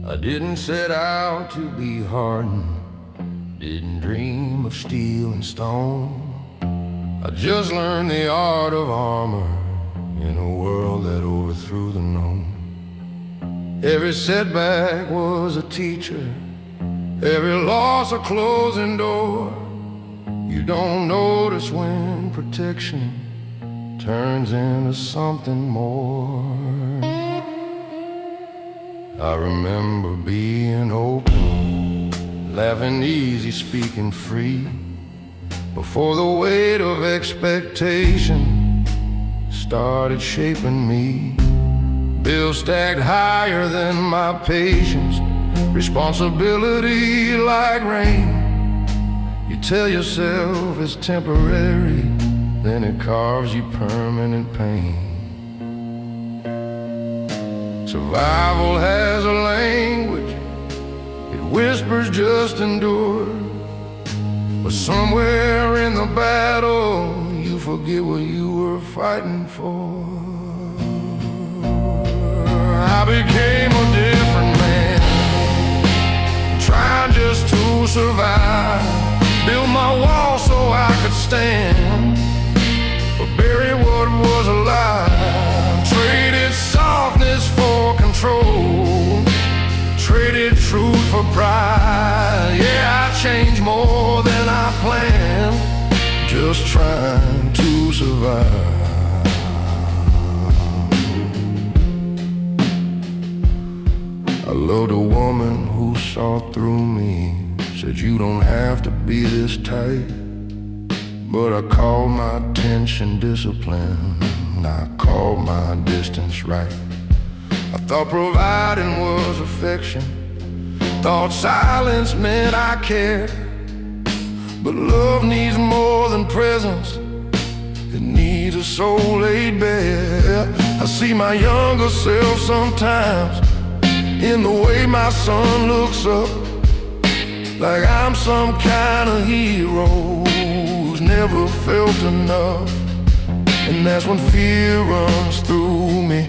I didn't set out to be hardened, didn't dream of steel and stone. I just learned the art of armor in a world that overthrew the known. Every setback was a teacher, every loss a closing door. You don't notice when protection turns into something more. I remember being open, laughing easy, speaking free, before the weight of expectation started shaping me. Bills stacked higher than my patience, responsibility like rain. You tell yourself it's temporary, then it carves you permanent pain. Survival has a language, it whispers just endure. But somewhere in the battle, you forget what you were fighting for. I became a different man, trying just to survive. Built my wall so I could stand, but bury what was alive. Traded softness for control, traded truth for pride. Yeah, I changed more than I planned, just trying to survive. I loved a woman who saw through me, said you don't have to be this tight. But I called my attention discipline, I called my distance right. I thought providing was affection, thought silence meant I cared. But love needs more than presence, it needs a soul laid bare. I see my younger self sometimes in the way my son looks up, like I'm some kind of hero who's never felt enough. And that's when fear runs through me,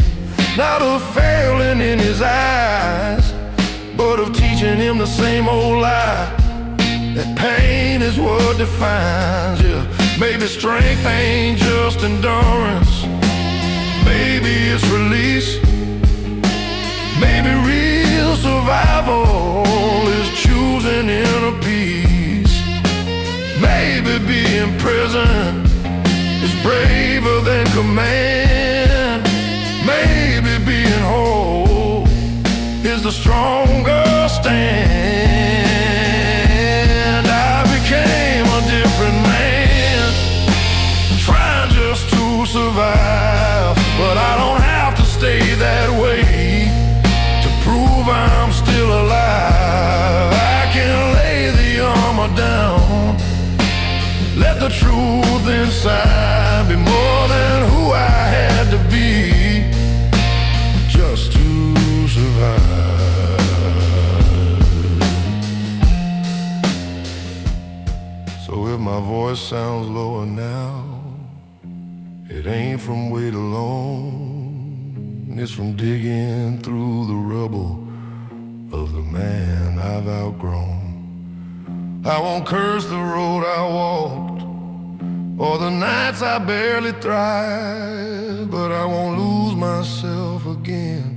not of failing in his eyes, but of teaching him the same old lie, that pain is what defines you. Maybe strength ain't just endurance, maybe it's release. Maybe real survival is choosing inner peace. Maybe being present is braver than command. Maybe being whole is the stronger stand. I became a different man, trying just to survive. But I don't have to stay that way to prove I'm still alive. I can lay the armor down, let the truth inside be more than who I had to be, just to survive. So if my voice sounds lower now, it ain't from weight alone, it's from digging through the rubble of the man I've outgrown. I won't curse the road I walked, or the nights I barely thrived, but I won't lose myself again,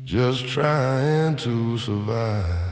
just trying to survive.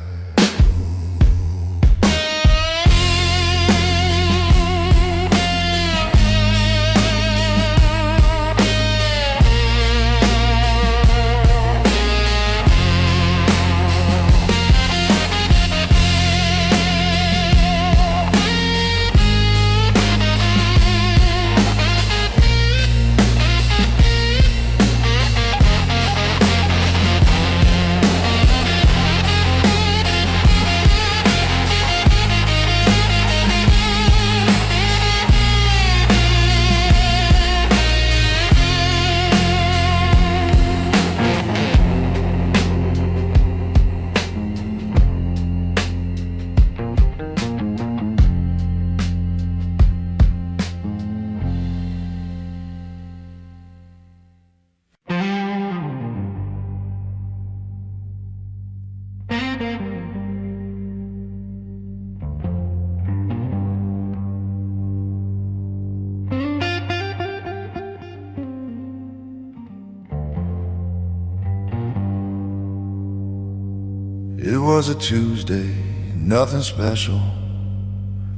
It was a Tuesday, nothing special.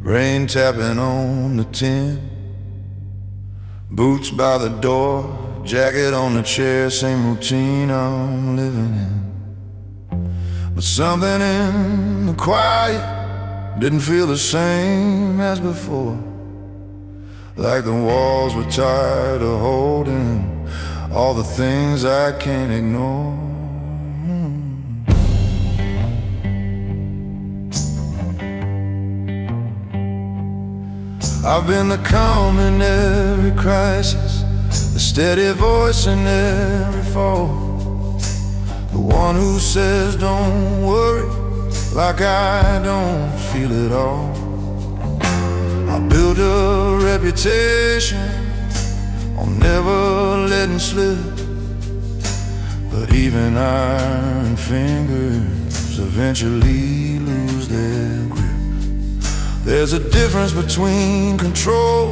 Rain tapping on the tin. Boots by the door, jacket on the chair. Same routine I'm living in. But something in the quiet didn't feel the same as before. Like the walls were tired of holding all the things I can't ignore. I've been the calm in every crisis, the steady voice in every fall, the one who says don't worry, like I don't feel it all. I built a reputation on never letting slip, but even iron fingers eventually lose their grip. There's a difference between control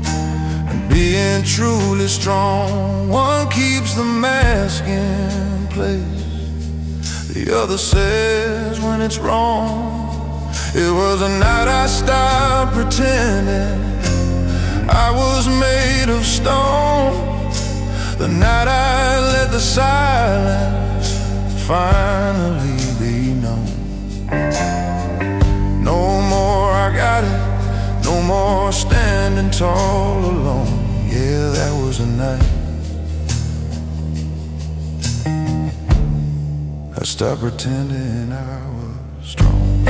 and being truly strong. One keeps the mask in place, the other says when it's wrong. It was a night I stopped pretending I was made of stone. The night I let the silence finally be known. No more I got it, no more standing tall alone. Yeah, that was a night I stopped pretending I was strong.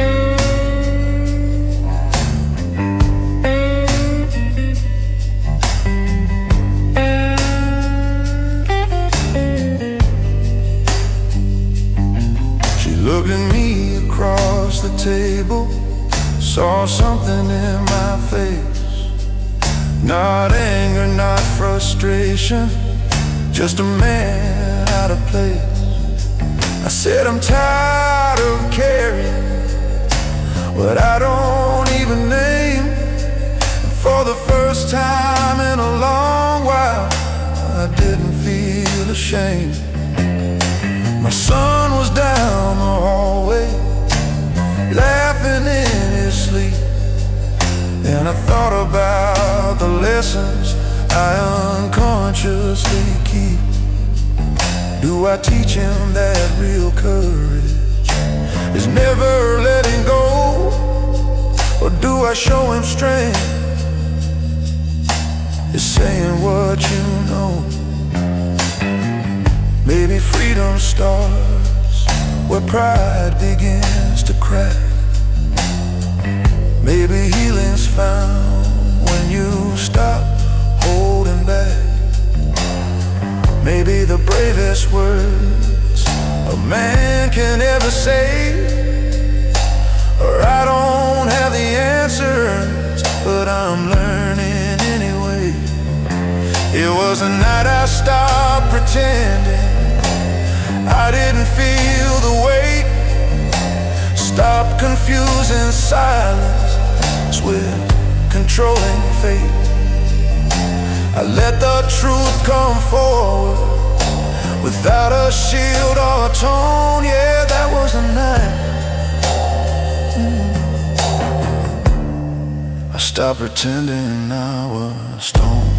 She looked at me across the table, saw something in my face. Not anger, not frustration, just a man out of place. I said I'm tired of carrying what I don't even name. And for the first time in a long while, I didn't feel ashamed. My son was down the hallway, laughing in his sleep, and I thought about the lessons I unconsciously keep. Do I teach him that real courage is never letting go? Or do I show him strength is saying what you know? Maybe freedom starts where pride begins to crack. Maybe healing's found when you stop holding back. Maybe the bravest words a man can ever say or I don't have the answers, but I'm learning anyway. It was a night I stopped pretending I didn't feel the weight. Stop confusing silence with controlling fate. I let the truth come forward without a shield or a tone. Yeah, that was the night I stopped pretending I was stoned.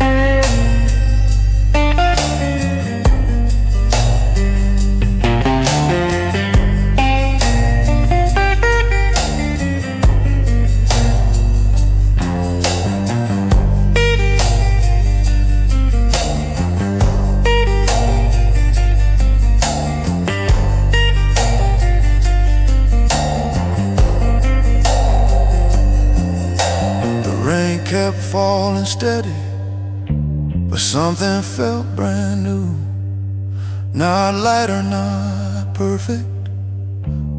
Kept falling steady, but something felt brand new. Not light or not perfect,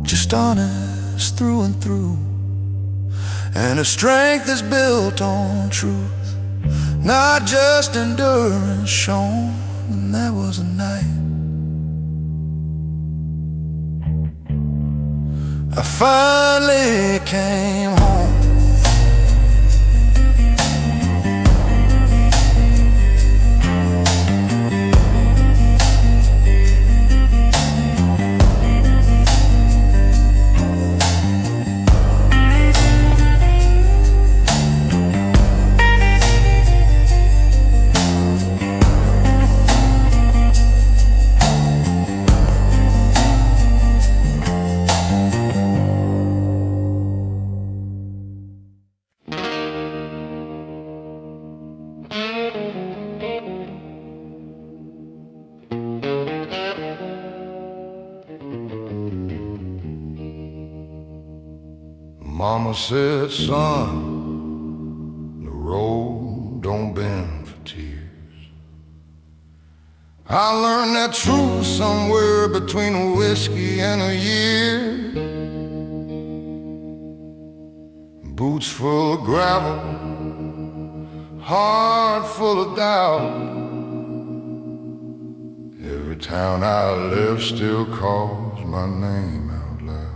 just honest through and through. And her strength is built on truth, not just endurance shown. And that was a night I finally came home. Mama said, son, the road don't bend for tears. I learned that truth somewhere between a whiskey and a year. Boots full of gravel, heart full of doubt. Every town I live still calls my name out loud.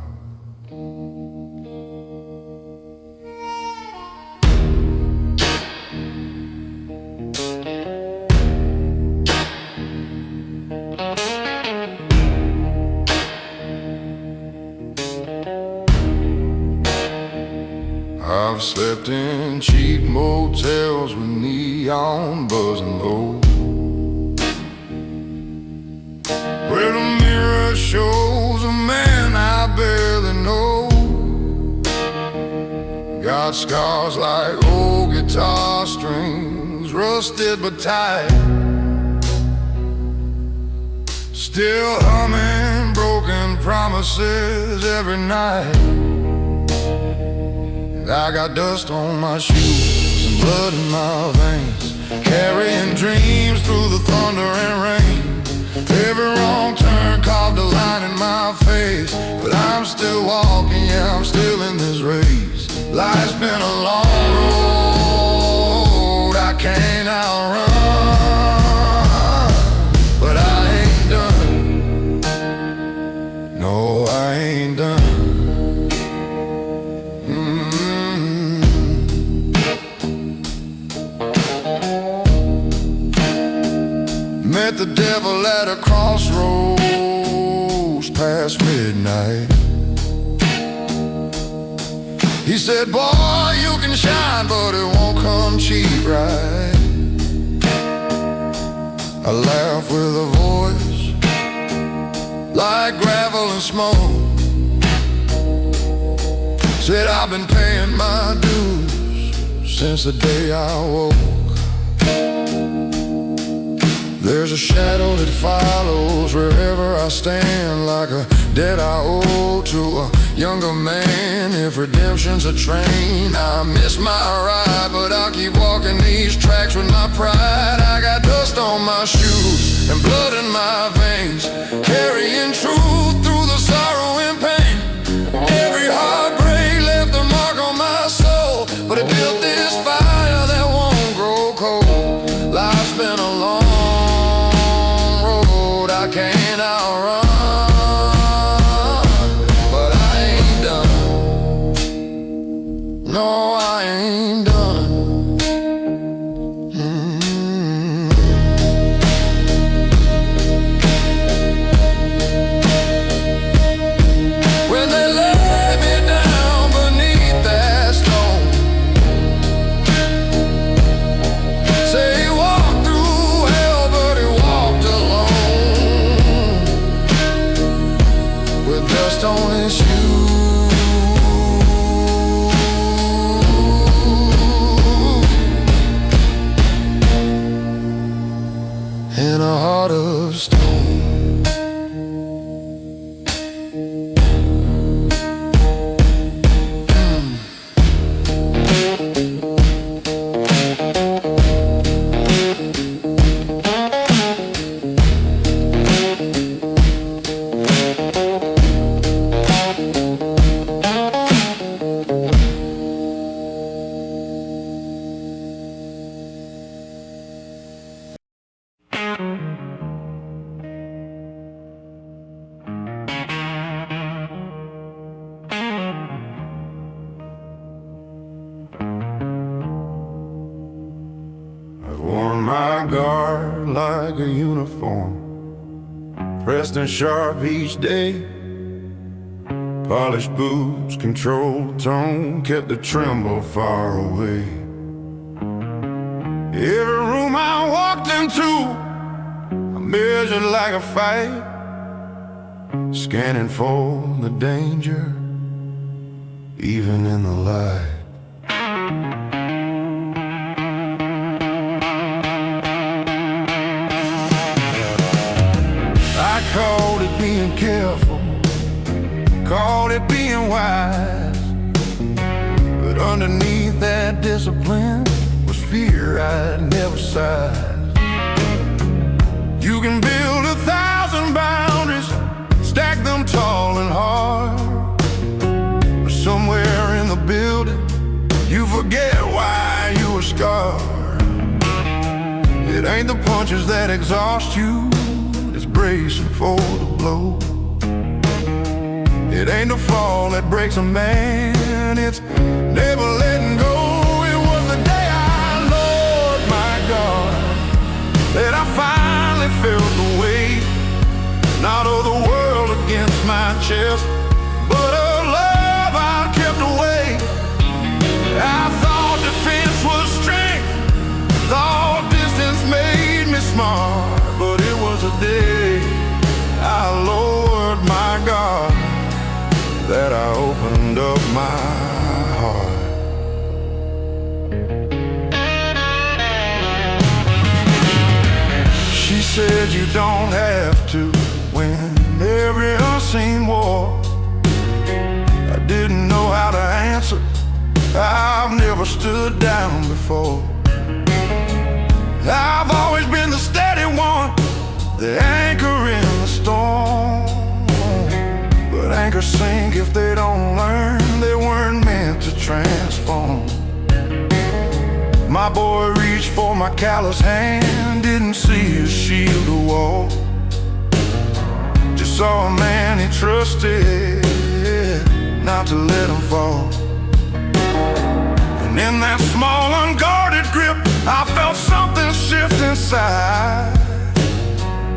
I've slept in cheap motels with neon buzzing low, where the mirror shows a man I barely know. Got scars like old guitar strings, rusted but tight, still humming broken promises every night. I got dust on my shoes and blood in my veins, carrying dreams through the thunder and rain. Every wrong turn carved a line in my face, but I'm still walking, yeah, I'm still in this race. Life's been a long road I can't outrun, but I ain't done. No, I ain't done. Met the devil at a crossroads past midnight. He said, boy, you can shine, but it won't come cheap, right? I laughed with a voice like gravel and smoke. Said, I've been paying my dues since the day I woke. There's a shadow that follows wherever I stand, like a debt I owe to a younger man. If redemption's a train, I miss my ride, but I'll keep walking these tracks with my pride. I got dust on my shoes and blood in my veins, carrying truth through the sorrow and pain. Every heartbreak left a mark on my soul, but it built this fire that won't grow cold. Life's been a long I can't outrun, but I ain't done. No, I ain't done. When they lay me down beneath that stone, say he walked through hell, but he walked alone, with dust on his shoes and a heart of stone. I've worn my guard like a uniform, pressed and sharp each day. Polished boots, controlled tone, kept the tremble far away. Every room I walked into, I measured like a fight, scanning for the danger, even in the light. I called it being careful, called it being wise. underneath that discipline was fear I'd never sized. You can build 1,000 boundaries, stack them tall and hard, but somewhere in the building you forget why you were scarred. It ain't the punches that exhaust you, it's bracing for the blow. It ain't the fall that breaks a man, it's never letting go. It was the day I lowered my guard that I finally felt the weight, not of the world against my chest, but a love I kept away. I thought defense was strength, thought distance made me smart, but it was a day I lowered my guard that I opened up my heart. She said you don't have to win every unseen war. I didn't know how to answer, I've never stood down before. I've always been the steady one, the anchor in the storm. But anchors sink if they don't learn, they weren't meant to transform. My boy reached for my callous hand, didn't see a shield or wall, just saw a man he trusted, not to let him fall. And in that small unguarded grip, I felt something shift inside.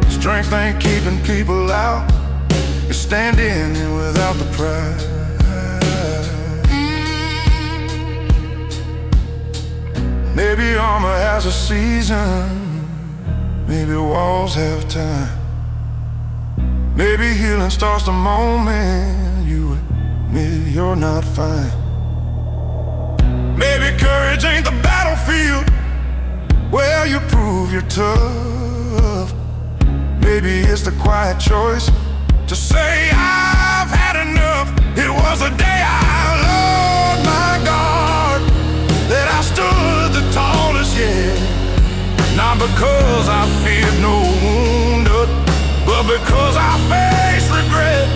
Strength ain't keeping people out, you're standing in without the pride. Maybe armor has a season, maybe walls have time, maybe healing starts the moment you admit you're not fine. Maybe courage ain't the battlefield where you prove you're tough. Maybe it's the quiet choice to say I've had enough. It was a day I lowered my guard, that I stood the tallest yet. Not because I feared no wounded, but because I faced regret.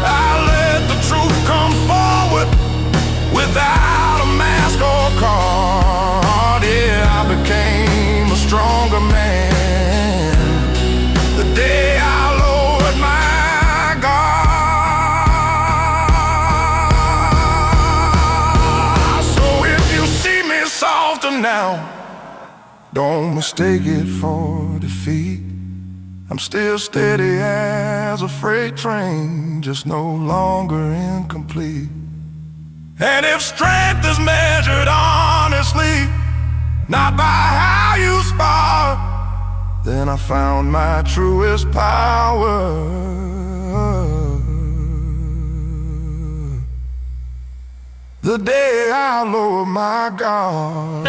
I let the truth come forward without a mask or card. Yeah, I became a stronger man the day I lowered my guard. So if you see me softer now, don't mistake it for defeat. I'm still steady as a freight train, just no longer incomplete. And if strength is measured honestly, not by how you spar, then I found my truest power the day I lowered my guard.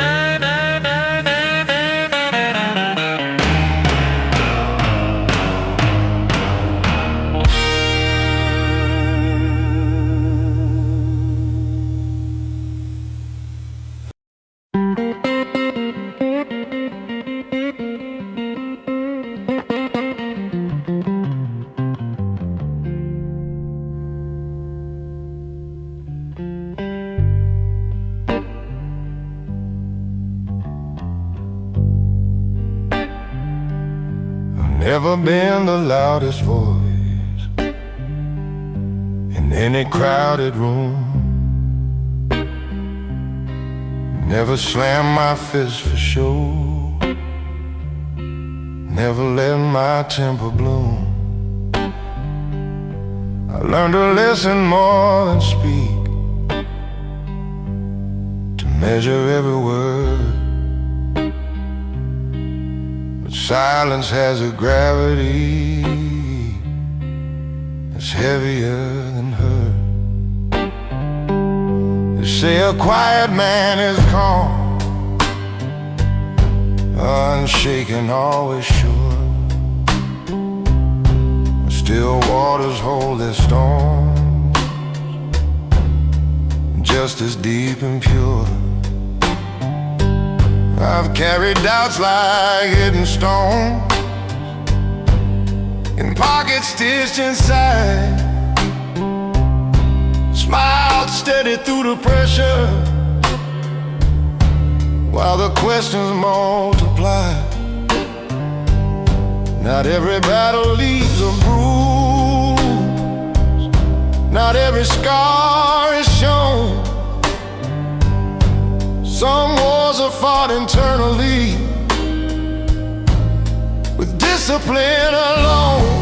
Never been the loudest voice in any crowded room. Never slammed my fist for show, never let my temper bloom. I learned to listen more than speak, to measure every word. Silence has a gravity that's heavier than hurt. They say a quiet man is calm, unshaken, always sure. Still waters hold their storms, just as deep and pure. I've carried doubts like hidden stones in pockets stitched inside, smiled steady through the pressure while the questions multiply. Not every battle leaves a bruise, not every scar is shown. Some wars are fought internally with discipline alone.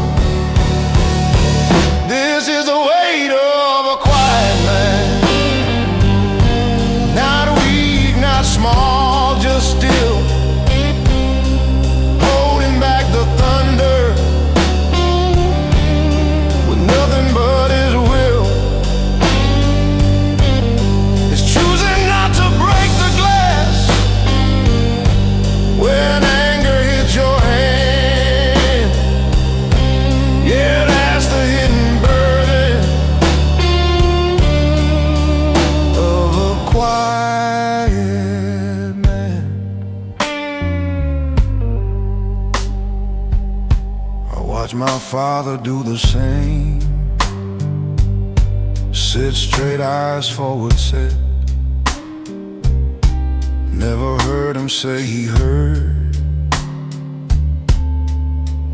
This is the weight of a quiet man, not weak, not small, just still, holding back the thunder with nothing but his will. It's choosing not to break the glass when anger hits your hand. Yeah, that's the hidden burden of a quiet man. I watch my father do the same, sit straight, eyes forward set. Never heard him say he heard,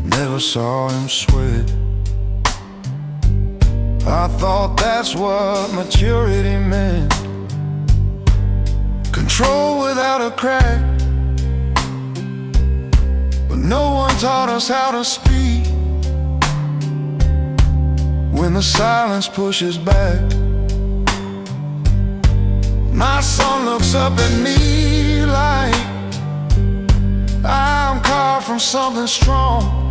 never saw him sweat. I thought that's what maturity meant, control without a crack. But no one taught us how to speak when the silence pushes back. My son looks up at me like I'm carved from something strong.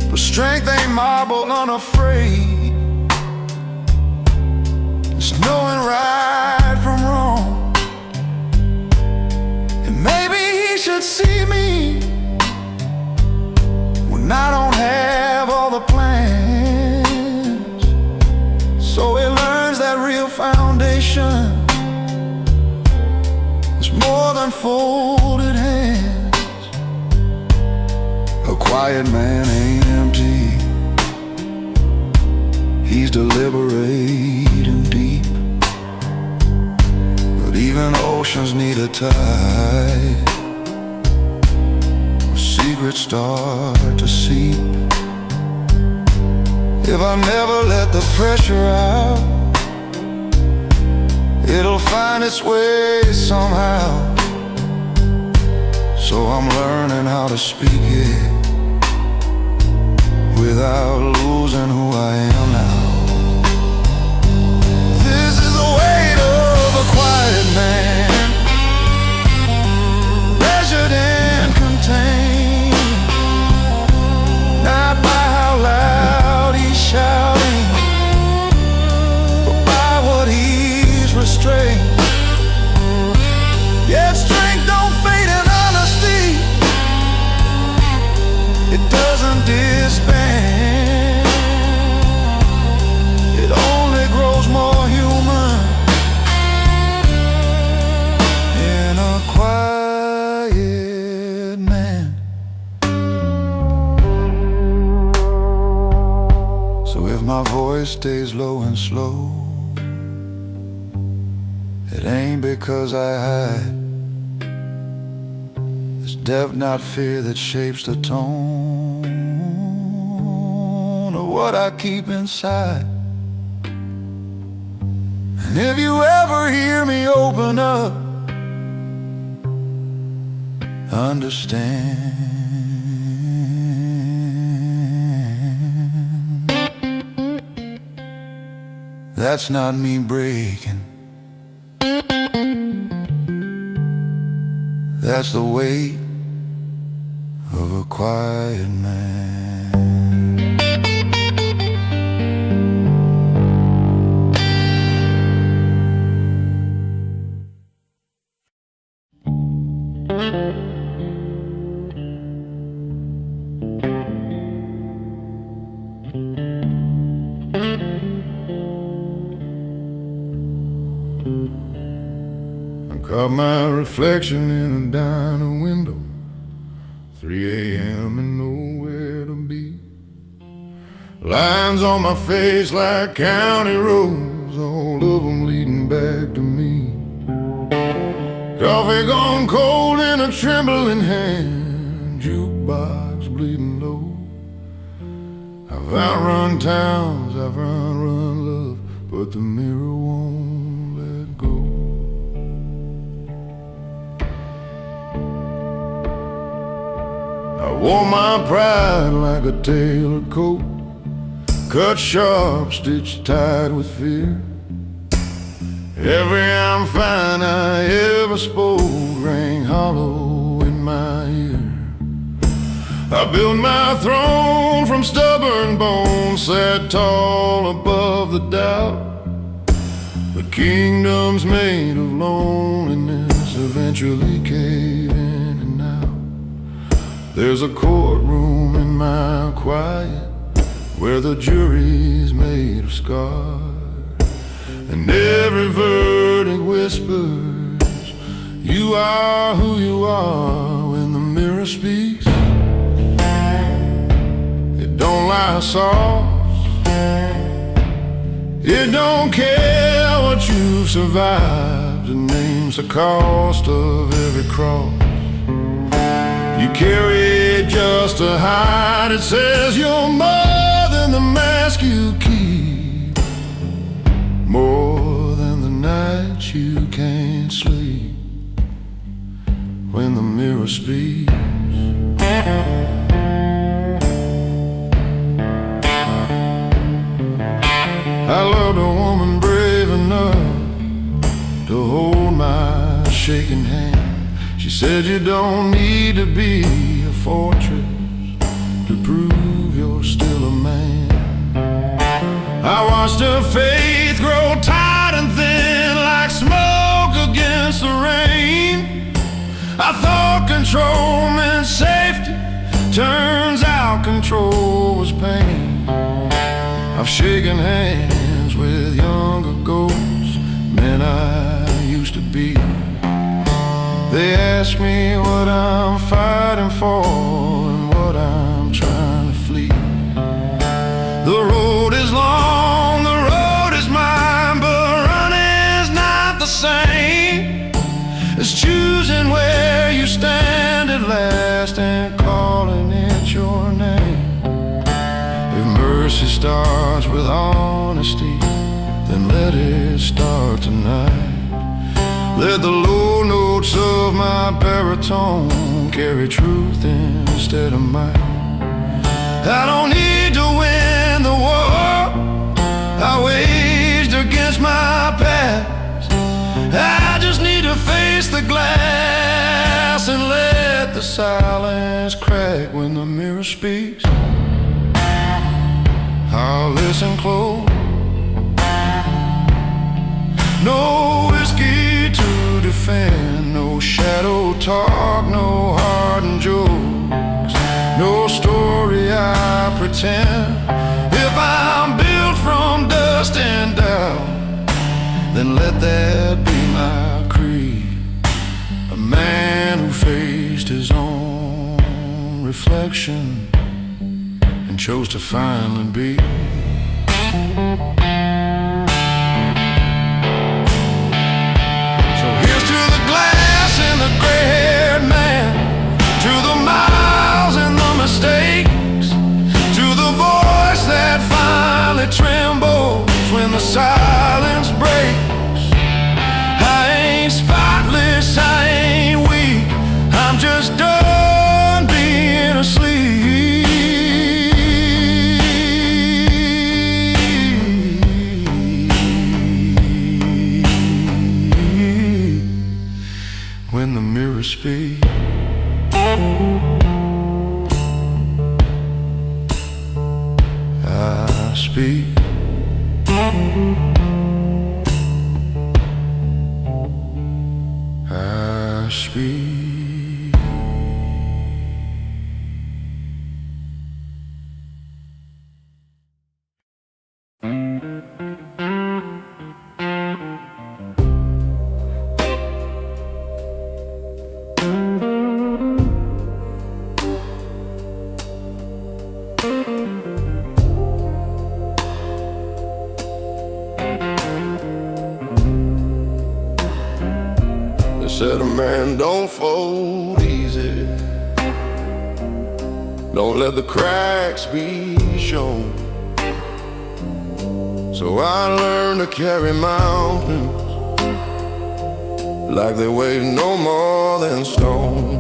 But strength ain't marble, unafraid. It's knowing right from wrong. And maybe he should see me when I don't have all the plans, so he learns that real foundation is more than folded hands. A quiet man ain't empty, he's deliberate and deep. But even oceans need a tide, where secrets start to seep. If I never let the pressure out, it'll find its way somehow. So I'm learning how to speak it without losing who I am now. This is the weight of a quiet man, measured and contained, not by how loud he's shouting, but by what he's restrained. Yet strength don't fade in honesty, it doesn't disband, it only grows more human in a quiet man. So if my voice stays low and slow, it ain't because I hide. It's depth, not fear, that shapes the tone of what I keep inside. And if you ever hear me open up, understand that's not me breaking, that's the weight of a quiet man. I caught my reflection in a diner window, 3 a.m. and nowhere to be. Lines on my face like county roads, all of them leading back to me. Coffee gone cold in a trembling hand, jukebox bleeding low. I've outrun towns, I've outrun love, but the mirror won't let go. I wore my pride like a tailored coat, cut sharp, stitched tight with fear. Every I'm fine I ever spoke rang hollow in my ear. I built my throne from stubborn bones, sat tall above the doubt. The kingdoms made of loneliness eventually cave in and out. There's a courtroom in my quiet where the jury's made of scars, and every verdict whispers, you are who you are. When the mirror speaks, it don't lie soft. It don't care what you've survived. It names the cost of every cross you carry just to hide. It says you're more than the mask you keep, more than the nights you can't sleep. When the mirror speaks, I loved a woman brave enough to hold my shaking hand. She said you don't need to be a fortress to prove you're still a man. I watched her faith grow tight and thin like smoke against the rain. I thought control meant safety, turns out control was pain. I've shaken hands with younger ghosts, men I used to be. They ask me what I'm fighting for and what I'm trying to flee. The road is long, the road is mine, but running's not the same as choosing where you stand at last and calling it your name. If mercy starts with honesty, then let it start tonight. Let the low notes of my baritone carry truth instead of might. I don't need to win the war I waged against my past. I just need to face the glass and let the silence crack. When the mirror speaks, I'll listen close. No whiskey to defend, no shadow talk, no hardened jokes, no story I pretend. If I'm built from dust and doubt, then let that be my creed. A man who faced his own reflection and chose to finally be. Gray-haired man, to the miles and the mistakes, to the voice that finally trembles when the silence breaks. I ain't spotless, I ain't weak, I'm just done being asleep. When the mirror speaks, I speak. I speak. said a man don't fold easy. Don't let the cracks be shown. So I learned to carry mountains like they weigh no more than stone.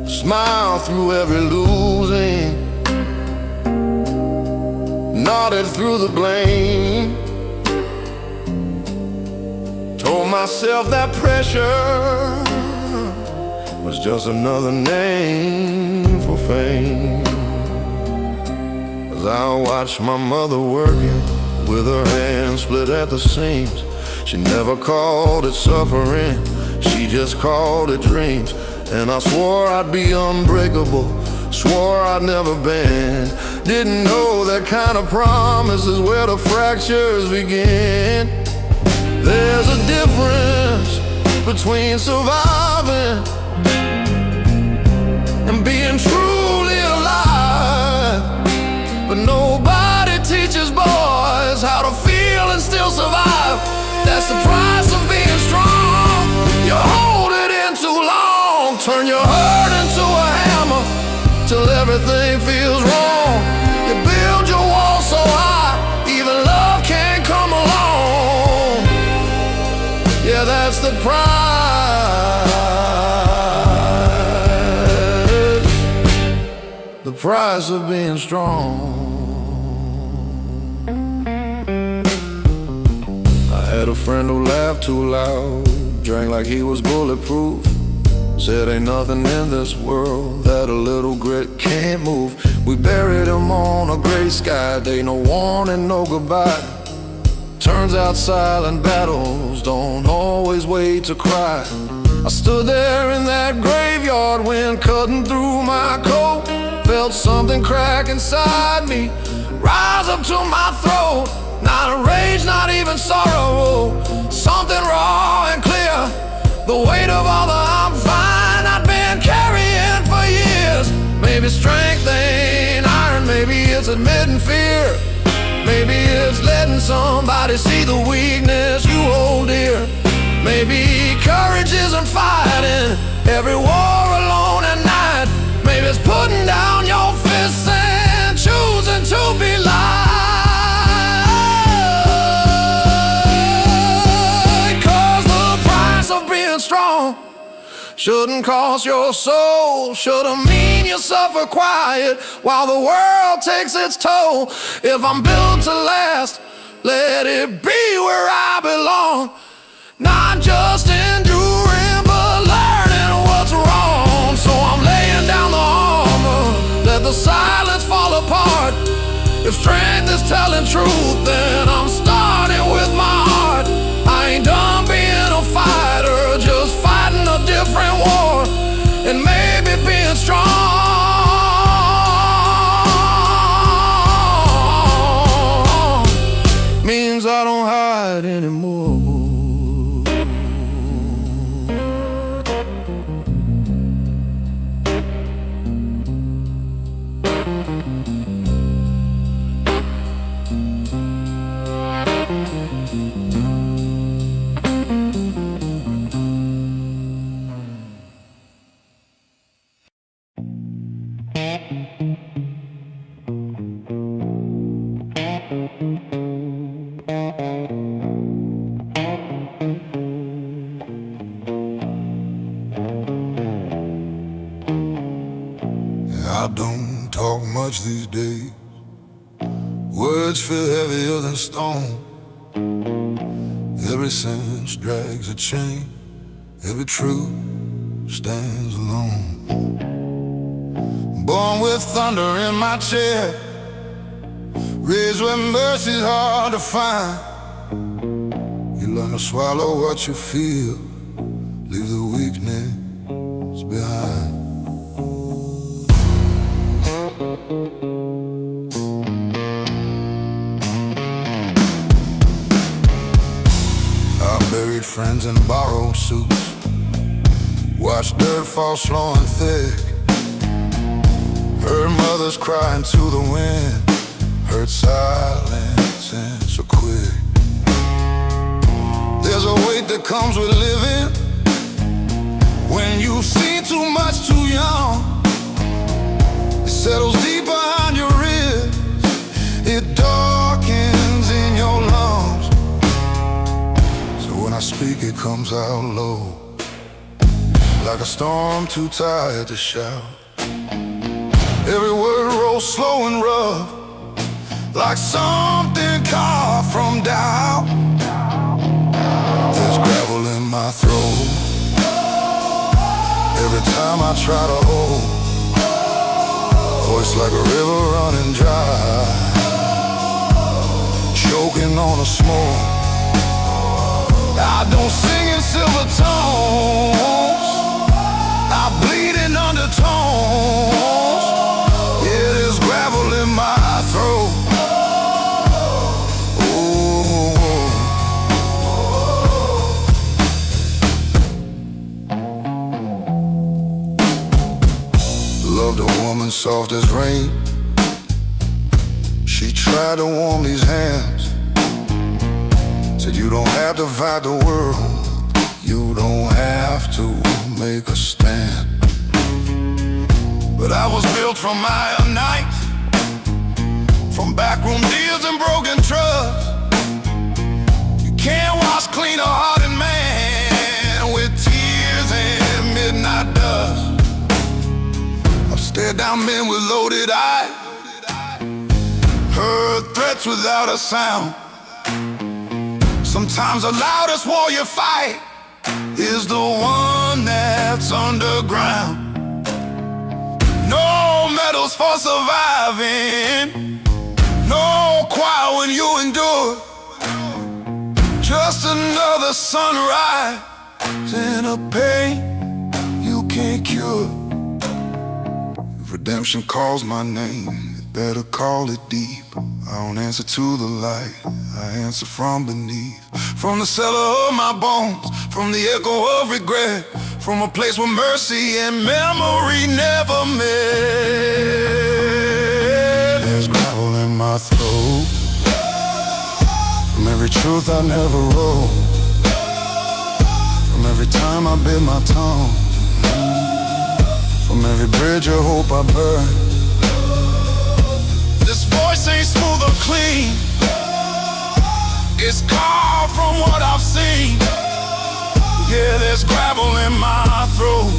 Smile through every losing, nodded through the blame. Told myself that pressure was just another name for fame. As I watched my mother working with her hands split at the seams, she never called it suffering, she just called it dreams. And I swore I'd be unbreakable, swore I'd never bend. Didn't know that kind of promise is where the fractures begin. There's a difference between surviving and being truly alive. But nobody teaches boys how to feel and still survive. That's the price of being strong. You hold it in too long, turn your hurt into a hammer till everything feels wrong. You build your wall so high, even love can't come along. Yeah, that's the price of being strong. I had a friend who laughed too loud, drank like he was bulletproof, said ain't nothing in this world that a little grit can't move. We buried him on a gray sky day, no warning, no goodbye. Turns out silent battles don't always wait to cry. I stood there in that graveyard, wind cutting through my coat. Felt something crack inside me, rise up to my throat. Not a rage, not even sorrow, something raw and clear. The weight of all the I'm fine I'd been carrying for years. Maybe strength ain't iron, maybe it's admitting fear. Maybe it's letting somebody see the weakness you hold dear. Maybe courage isn't fighting every war alone at night. Maybe it's putting down your fists and choosing to be light. 'Cause the price of being strong shouldn't cost your soul, shouldn't mean you suffer quiet while the world takes its toll. If I'm built to last, let it be where I belong. Not just enduring, but learning what's wrong. So I'm laying down the armor, let the silence fall apart. If strength is telling truth, then I'm starting with my heart. I ain't done being a fighter, just fighting a different war. And maybe being strong means I don't hide anymore. I don't talk much these days. Words feel heavier than stone. Every sentence drags a chain. Every truth stands alone. Born with thunder in my chest, raised where mercy's hard to find. You learn to swallow what you feel, leave the weakness behind. I buried friends in borrowed suits, watched dirt fall slow and thick, heard mothers crying to the wind, heard silence and so quick. There's a weight that comes with living. When you've seen too much too young, it settles deep behind your ribs, it darkens in your lungs. So when I speak, it comes out low, like a storm too tired to shout. Every word rolls slow and rough, like something carved from doubt. There's gravel in my throat every time I try to hold. Voice like a river running dry, choking on the smoke. I don't sing in silver tones, I bleed in undertones. Yeah, there's gravel in my throat. Loved a woman soft as rain. She tried to warm these hands, said you don't have to fight the world, you don't have to make a stand. But I was built from iron nights, from backroom deals and broken trust. You can't wash clean a hearted man with tears and midnight dust. I've stared down men with loaded eyes, heard threats without a sound. Sometimes the loudest war you fight is the one that's underground. No medals for surviving, no choir when you endure, just another sunrise in a pain you can't cure. If redemption calls my name, it better call it deep. I don't answer to the light, I answer from beneath. From the cellar of my bones, from the echo of regret, from a place where mercy and memory never met. There's gravel in my throat from every truth I never wrote, from every time I bit my tongue, from every bridge of hope I burned. This voice ain't smooth or clean, it's carved from what I've seen. Yeah, there's gravel in my throat.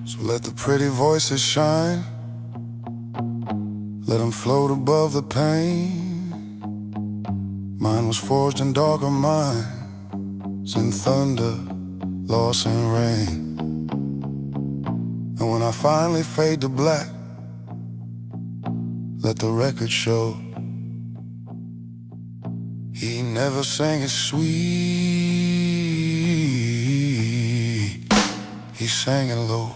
So let the pretty voices shine, let them float above the pain. Mine was forged in darker minds, in thunder, loss and rain. And when I finally fade to black, let the record show he never sang it sweet, he sang it low.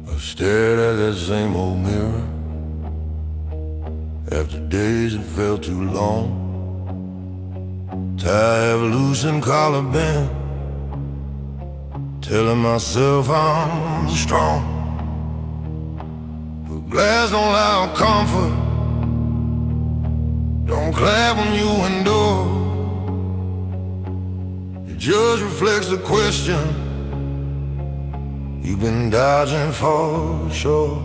I stared at that same old mirror. After days that felt too long, tired of a loosened collar band, telling myself I'm strong. But glass don't allow comfort, don't clap when you endure. It just reflects the question you've been dodging for sure.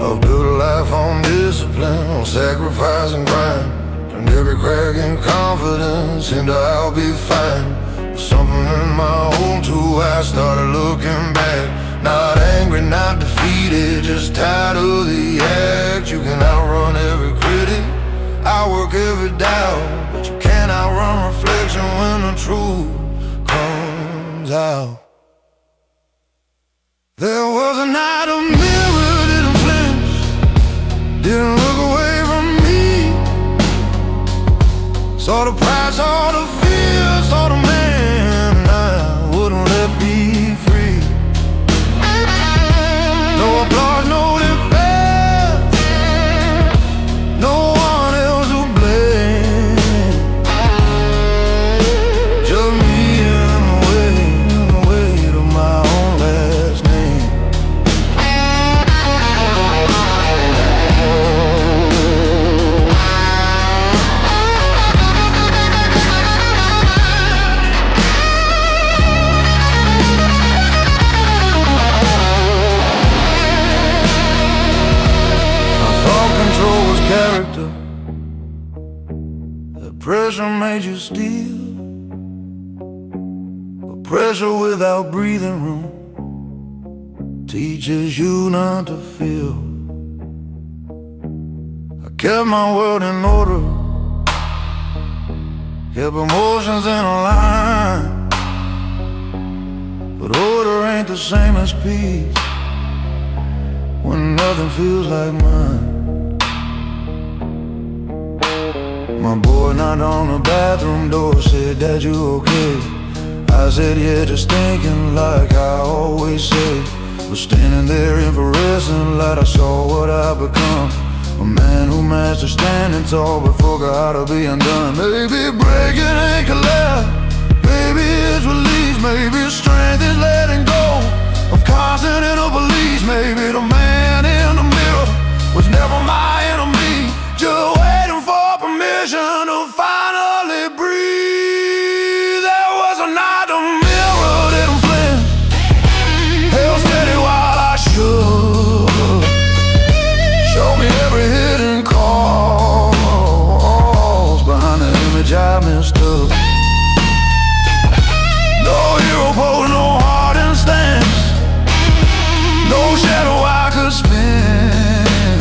I've built a life on discipline, on sacrifice and grind, to and every crack in confidence into I'll be fine. But something in my own too, I started looking back. Not angry, not defeated, just tired of the act. You can outrun every critic, I work every doubt, but you can't outrun reflection when the truth comes out. There was a night a mirror didn't flinch, didn't look away from me. Saw the pride, saw the fear, saw the man I wouldn't let be free. No applause, no defense, no one else to blame. Just me and the weight of my own last name. Control was character, that pressure made you steal. But pressure without breathing room teaches you not to feel. I kept my world in order, kept emotions in a line. But order ain't the same as peace when nothing feels like mine. My boy knocked on the bathroom door, said, "Dad, you okay?" I said, "Yeah, just thinking like I always say." Was standing there in fluorescent light, I saw what I become. A man who mastered standing tall but forgot how to be undone. Maybe breaking ain't collapse, maybe it's release, maybe strength is letting go of constant inner beliefs. Maybe the man in the mirror was never my enemy, just waiting for permission to finally breathe. There was a night the mirror didn't flinch, held steady while I shook. Showed me every hidden cause behind the image I mistook. No hero pose, no hardened stance, no shadow I could spin.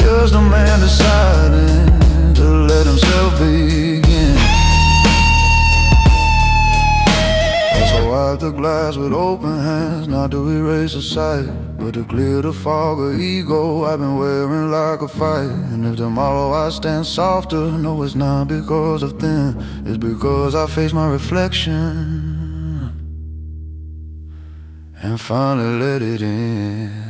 Just a man deciding to let himself begin. So I wiped the glass with open hands, not to erase the sight, but to clear the fog of ego I've been wearing like a fight. And if tomorrow I stand softer, no, it's not because of thin, it's because I face my reflection and finally let it in.